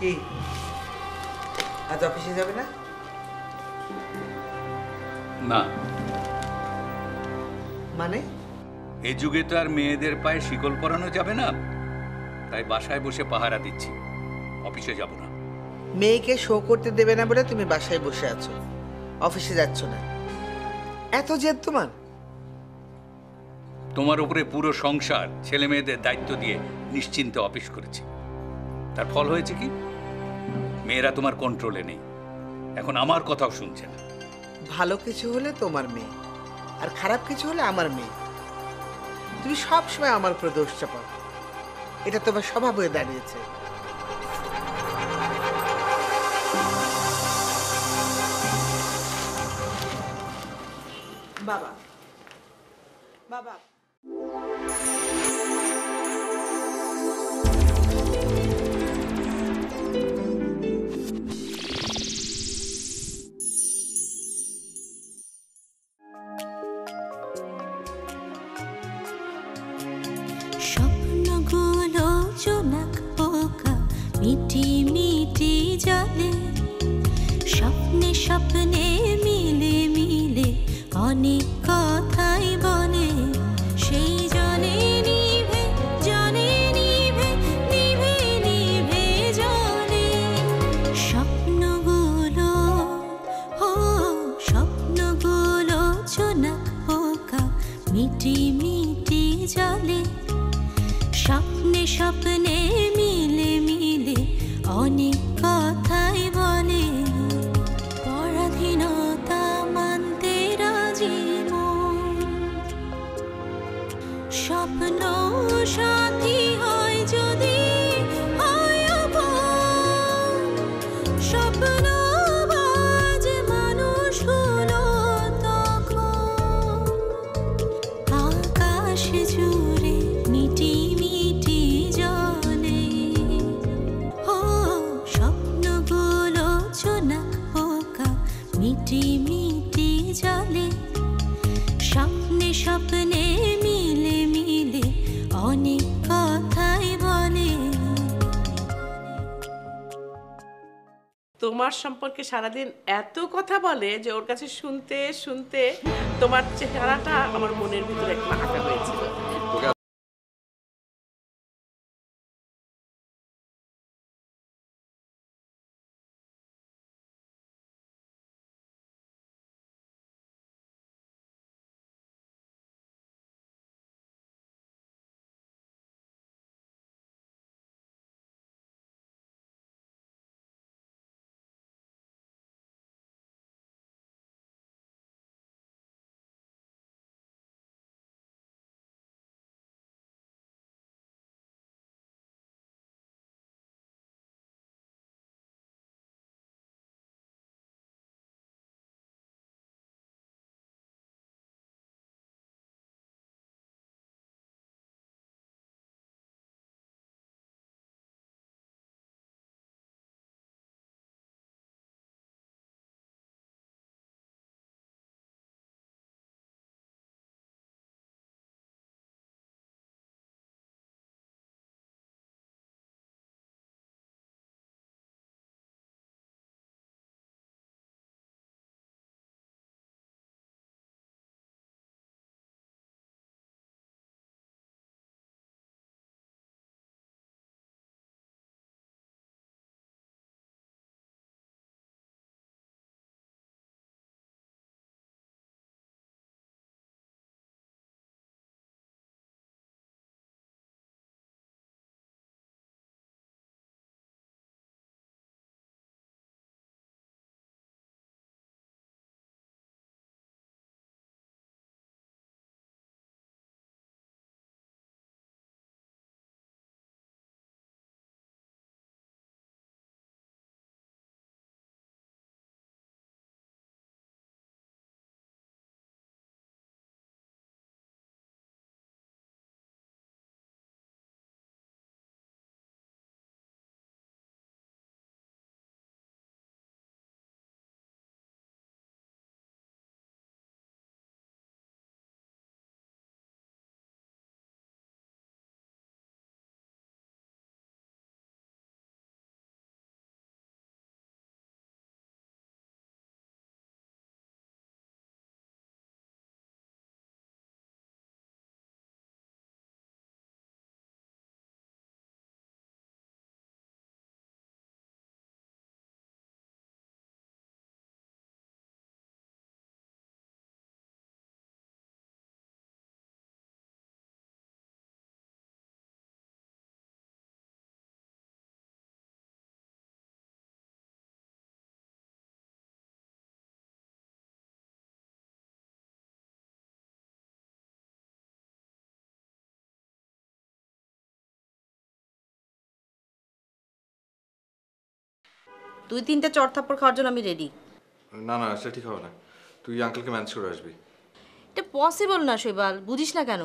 কি আজ অফিসে যাবে না? না, মানে? এই যুগে তো আর মেয়েদের পায়ে শিকল পরানো যাবে না, তাই বাসায় বসে পাহারা দিচ্ছি, অফিসে যাব না। মেয়েকে শো করতে দেবে না বলে তুমি বাসায় বসে আছো, অফিসে যাচ্ছ না। এত জেদ তোমার? তোমার উপরে পুরো সংসার ছেলে মেয়েদের দায়িত্ব দিয়ে নিশ্চিন্তে অফিস করেছি, তার ফল হয়েছে কি? মেয়েরা তোমার কন্ট্রোলে নেই, এখন আমার কথাও শুনছে না। ভালো কিছু হলে তোমার মেয়ে, আর খারাপ কিছু হলে আমার মেয়ে। তুমি সব সময় আমার উপর দোষ চাপাও, এটা তোমার স্বভাব হয়ে দাঁড়িয়েছে। বাবা, বাবা, স্বপ্নগুলো জোনাক পোকা মিটি মিটি জলে, স্বপ্নে স্বপ্নে মিলে মিলে অনেক কথাই বলে। সেই জলে নিভে জলে নিভে নিভে নিভে জলে স্বপ্নগুলো, ও স্বপ্নগুলো জোনাক পোকা মিটি মিটি জলে, স্বপ্নে স্বপ্নে মিলে মিলে অনেক কথাই বলে। পরাধীনতা মানতে রাজি মন, স্বপ্ন সাথী হয় যদি হয় আপন। স্বপ্ন বাজ মানুষ হলো তখন আকাশ জুড়ে মিটি মিটি জলে। ও স্বপ্নগুলো জোনাক পোকা মিটি মিটি জলে, স্বপ্নে স্বপ্নে মিলে মিলে অনেক কথাই বলে। তোমার সম্পর্কে সারাদিন এত কথা বলে যে ওর কাছে শুনতে শুনতে তোমার চেহারাটা আমার মনের ভিতরে একটা আঁকা হয়েছিল। 2-3টে চড় থাপ্পড় খাওয়ার জন্য আমি রেডি। না না, সেটা ঠিক হবে না। তুই আঙ্কেলকে ম্যানেজ করে আসবি। এটা পসিবল না শৈবাল, বুঝিস না কেন?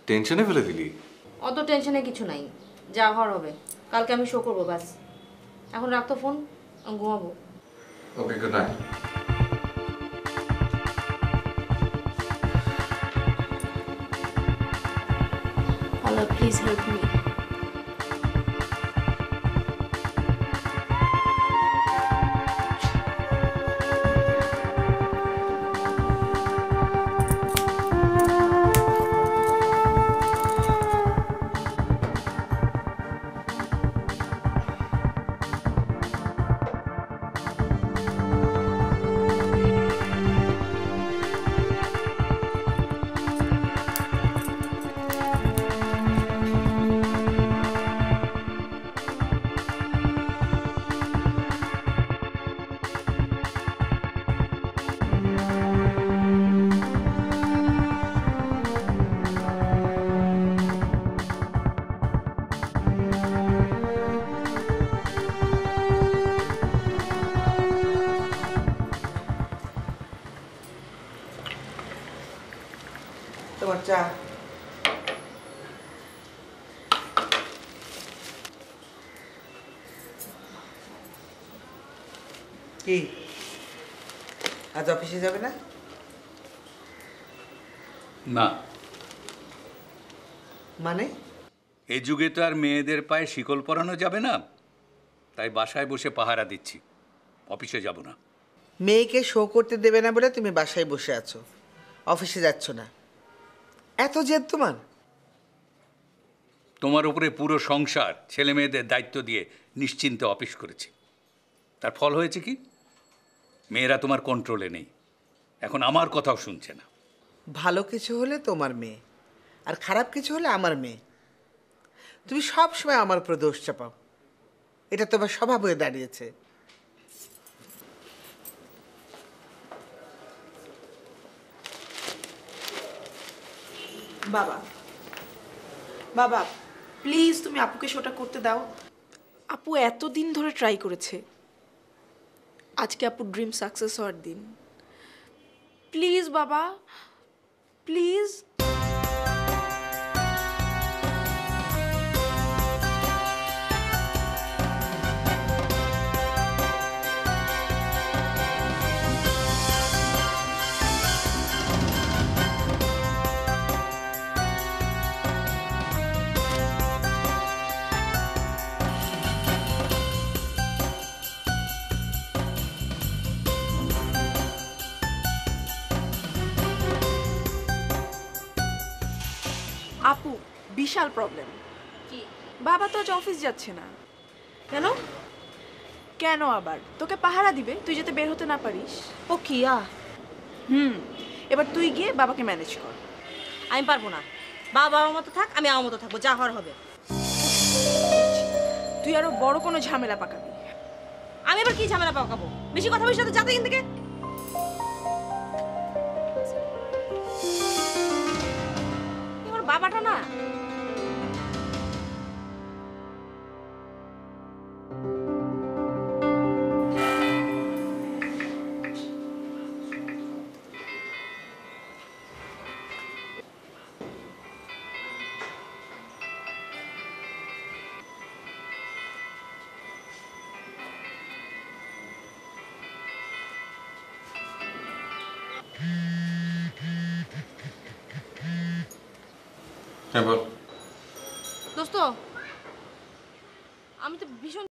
টেনশনে ফেলে দিলি। অত টেনশনে কিছু নাই, যা হওয়ার হবে। কালকে আমি শো করবো, ব্যাস। এখন রাখতো ফোন, আমি ঘুমাবো। Okay, good night. Allah, please help me. তোমার চা। কি আজ অফিসে যাবে না? না, মানে? এই যুগে তো আর মেয়েদের পায়ে শিকল পরানো যাবে না, তাই বাসায় বসে পাহারা দিচ্ছি, অফিসে যাব না। মেয়েকে শো করতে দেবে না বলে তুমি বাসায় বসে আছো, অফিসে যাচ্ছ না। এত জেদ তোমার? তোমার উপরে পুরো সংসার ছেলে মেয়েদের দায়িত্ব দিয়ে নিশ্চিন্তে অফিস করেছি, তার ফল হয়েছে কি? মেয়েরা তোমার কন্ট্রোলে নেই, এখন আমার কথাও শুনছে না। ভালো কিছু হলে তোমার মেয়ে, আর খারাপ কিছু হলে আমার মেয়ে। তুমি সব সময় আমার উপর দোষ চাপাও, এটা তোমার স্বভাব হয়ে দাঁড়িয়েছে। বাবা, বাবা, প্লিজ তুমি আপুকে শোটা করতে দাও। আপু এতদিন ধরে ট্রাই করেছে, আজকে আপুর ড্রিম সাকসেস হওয়ার দিন। প্লিজ বাবা, প্লিজ। আপু, বিশাল প্রবলেম। কি? বাবা তো আজ অফিস যাচ্ছে না। কেন? কেন আবার? তোকে পাহারা দিবে, তুই যাতে বের হতে না পারিস। ও কিয়া, এবার তুই গিয়ে বাবাকে ম্যানেজ কর। আমি পারবো না। বাবা আমার মতো থাক, আমি আমার মতো থাকবো, যা হওয়ার হবে। তুই আরো বড় কোনো ঝামেলা পাকাবি। আমি আবার কি ঝামেলা পাকাবো? বেশি কথা বলিস না তো, যাতে এখান থেকে। আমার বাবাটা না। হ্যাঁ বল। দোস্ত, আমি তো ভীষণ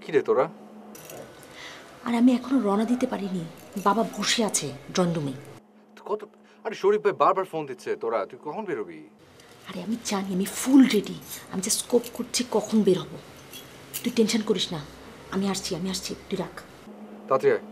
কি রে তোরা? আর আমি এখনো রওনা দিতে পারিনি, বাবা বসে আছে ড্রয়িং রুমে। কত, আরে শরীফ ভাই বারবার ফোন দিচ্ছে, তোরা তুই কখন বেরোবি? আরে আমি জানি, আমি ফুল রেডি, আমি জাস্ট স্কোপ করছি কখন বের হবো। তুই টেনশন করিস না, আমি আসছি, তুই রাখ। তাড়াতাড়ি আয়।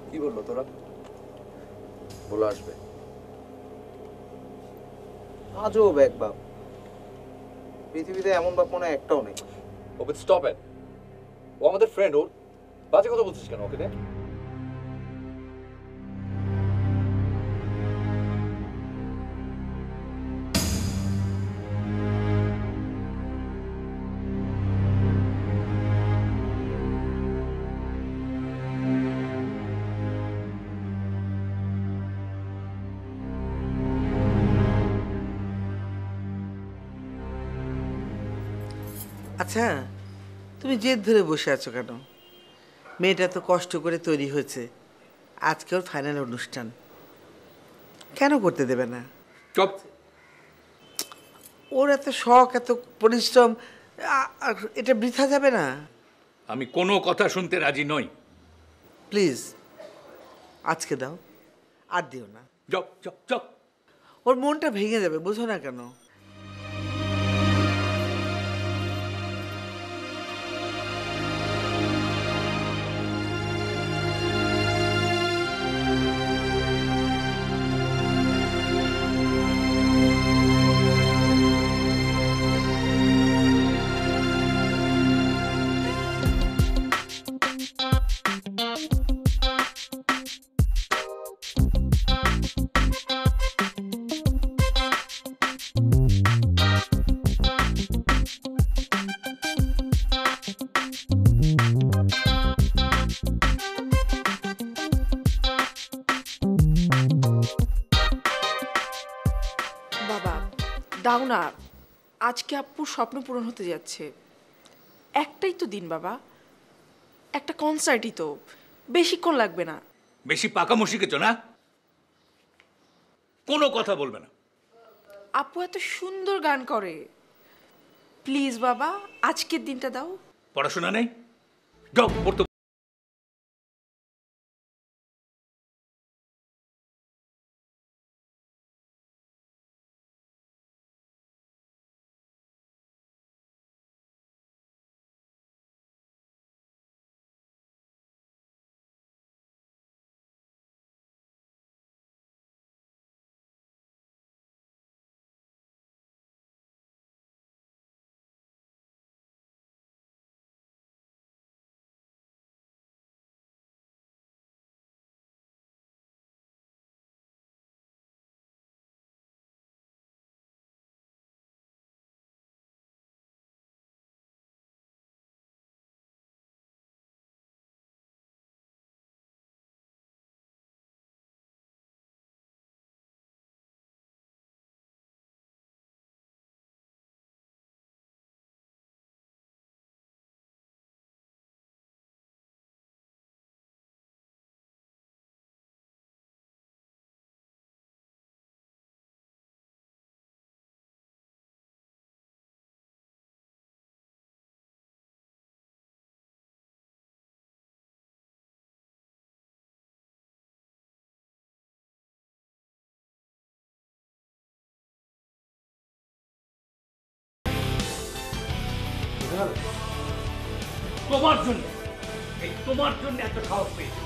কি বললো তোরা? বলে আসবে। আজব এক বাপ, পৃথিবীতে এমন বাপ মনে হয় একটাও নেই। ওকে স্টপ ইট, ও আমাদের ফ্রেন্ড, ওর বাজে কথা বলছিস কেন ওকে? আচ্ছা, তুমি জেদ ধরে বসে আছো কেন? মেয়েটা তো কষ্ট করে তৈরি হয়েছে, আজকে ওর ফাইনাল অনুষ্ঠান, কেন করতে দেবে না? চপ। ওর এত শখ, এত পরিশ্রম, আর এটা বৃথা যাবে না। আমি কোনো কথা শুনতে রাজি নই। প্লিজ আজকে দাও, আর দিও না। Chop chop chop. ওর মনটা ভেঙে যাবে, বোঝো না কেন? বাবা দাও না, আজকে আপ্পুর স্বপ্ন পূরণ হতে যাচ্ছে। একটাই তো দিন বাবা, একটা কনসার্টই তো, বেশিক্ষণ লাগবে না। বেশি পাকামো শিখেছো না? কোনো কথা বলবে না। আপু এত সুন্দর গান করে, প্লিজ বাবা আজকের দিনটা দাও। পড়াশোনা নেই, যাও পড়তে। তোমার জন্য এত সাহস পেয়েছি।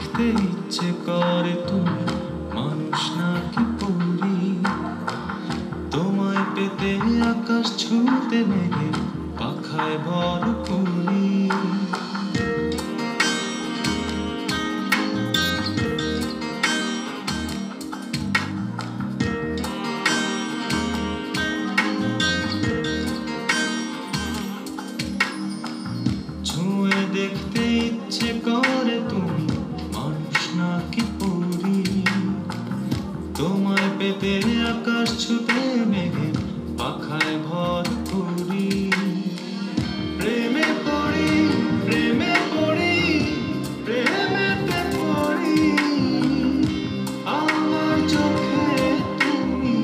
দেখতে ইচ্ছে করে তুমি মানুষ নাকি পরি তোমায় পেতে আকাশ ছুঁতে মেঘে পাখায় ভর করি ছুঁয়ে দেখতে ইচ্ছে করে তুমি মানুষ নাকি পরি তোমায় পেতে আকাশ ছুতে মেঘে পাখায় ভর করি প্রেমে পড়ি প্রেমে পড়ি প্রেমেতে পড়ি আমার চোখে তুমি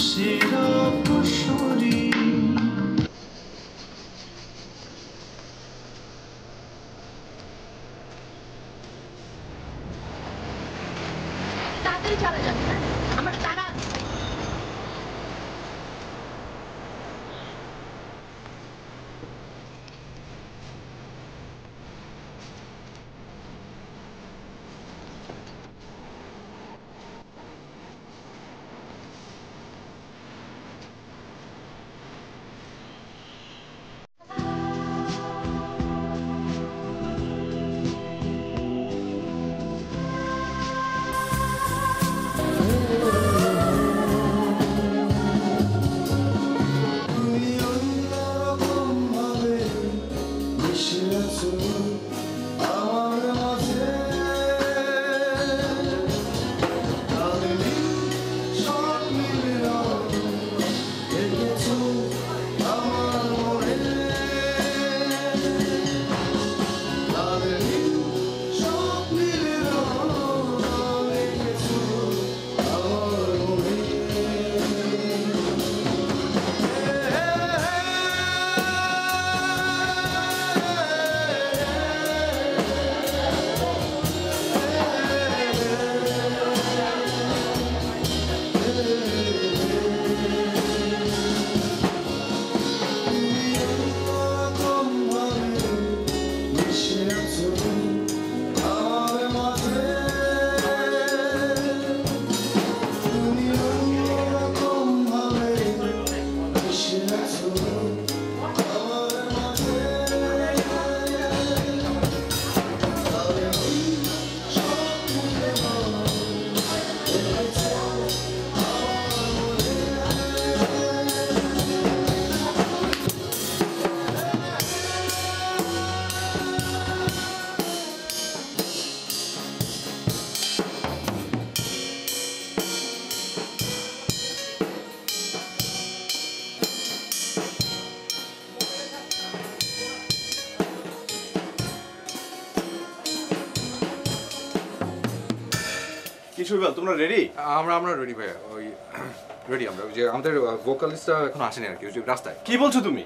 সেরা কুশরী তাড়াতাড়ি চলা যাবে না আমার তারা কি শৈবাল, তোমরা রেডি? আমরা রেডি ভাইয়া, ওই রেডি আমরা, ওই যে আমাদের ভোকালিস্টটা এখন আসেনি আর কি, ওই যে রাস্তায়। কি বলছো তুমি?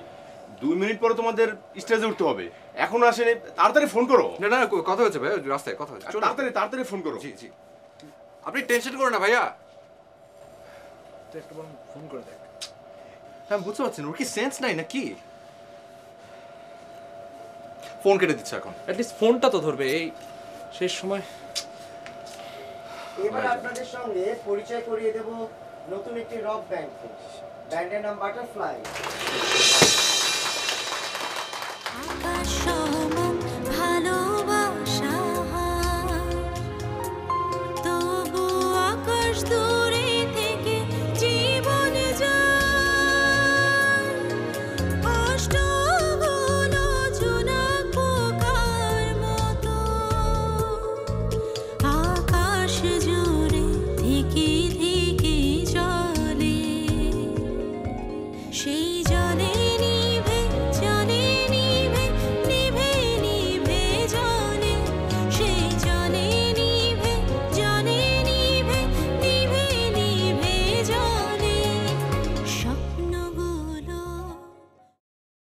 2 মিনিট পরে তোমাদের স্টেজে উঠতে হবে, এখনো আসেনি। তাড়াতাড়ি ফোন করো। না না কথা হচ্ছে ভাইয়া, রাস্তায় কথা হচ্ছে, তাড়াতাড়ি ফোন করো। জি জি, আপনি টেনশন করো না ভাইয়া। একটু ফোন করে দেখ। হ্যাঁ বুঝতে পারছেন, ওর কি সেন্স নাই না কি? ফোন কেটে দিচ্ছে এখন। অ্যাটলিস্ট ফোনটা তো ধরবে এই শেষ সময়। এবার আপনাদের সঙ্গে পরিচয় করিয়ে দেব নতুন একটি রক ব্যান্ড। ব্যান্ডের নাম বাটারফ্লাই।